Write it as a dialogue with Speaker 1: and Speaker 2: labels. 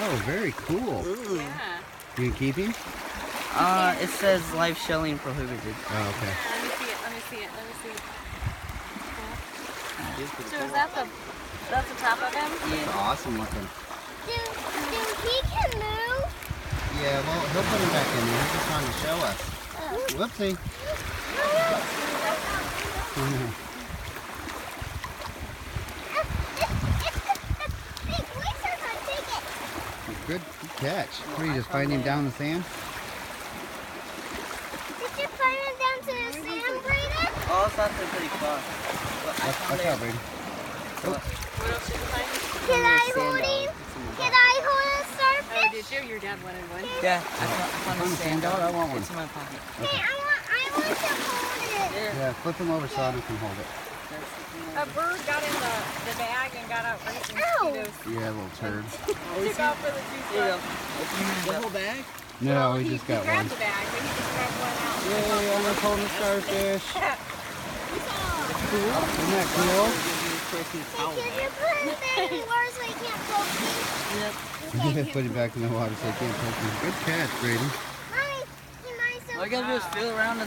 Speaker 1: Oh, very cool.
Speaker 2: Ooh.
Speaker 3: Yeah.
Speaker 1: You can keep him?
Speaker 2: It says live shelling prohibited.
Speaker 1: Oh, okay.
Speaker 3: Let me see it. Let me see it. Let me see it.
Speaker 2: It is pretty
Speaker 3: So
Speaker 2: cool.
Speaker 3: is that that's the top of him?
Speaker 2: Yeah.
Speaker 1: Awesome looking.
Speaker 4: Dude, he can move.
Speaker 1: Yeah, well, he'll put him back in there. He's just trying to show us. Whoopsie. Good catch. What, you just find him down in the sand?
Speaker 4: Did you find him down to the sand, Brayden?
Speaker 2: Oh, it's not pretty close. But I found
Speaker 1: Watch
Speaker 2: it.
Speaker 1: out, Brady.
Speaker 3: What else did you find?
Speaker 4: Can I hold him? Can I hold a
Speaker 3: Oh,
Speaker 4: starfish?
Speaker 3: did you? Your dad wanted one.
Speaker 2: Yeah, I found
Speaker 1: Found
Speaker 2: a
Speaker 1: a sand dollar? I want one.
Speaker 2: It's in my pocket.
Speaker 4: Hey, I want to hold it.
Speaker 2: There.
Speaker 1: Yeah, flip him over so Autumn can hold it.
Speaker 3: A bird got in the bag and got out right in
Speaker 4: Ow.
Speaker 3: mosquitoes.
Speaker 1: Yeah, little turd.
Speaker 3: Took off for the juice
Speaker 2: There you go.
Speaker 3: box.
Speaker 2: The whole bag?
Speaker 1: No,
Speaker 3: he
Speaker 1: we just got
Speaker 3: grabbed
Speaker 1: one.
Speaker 3: the bag, but he just grabbed one out.
Speaker 1: Yay, I'm holding a starfish.
Speaker 2: Cool.
Speaker 1: Isn't that cool?
Speaker 4: Hey, can you put him back in the water so he can't poke me?
Speaker 2: Yep.
Speaker 1: Put him back in the water so he can't poke him. Good catch, Brady.
Speaker 4: Mommy, he might
Speaker 2: All you gotta do is feel around in the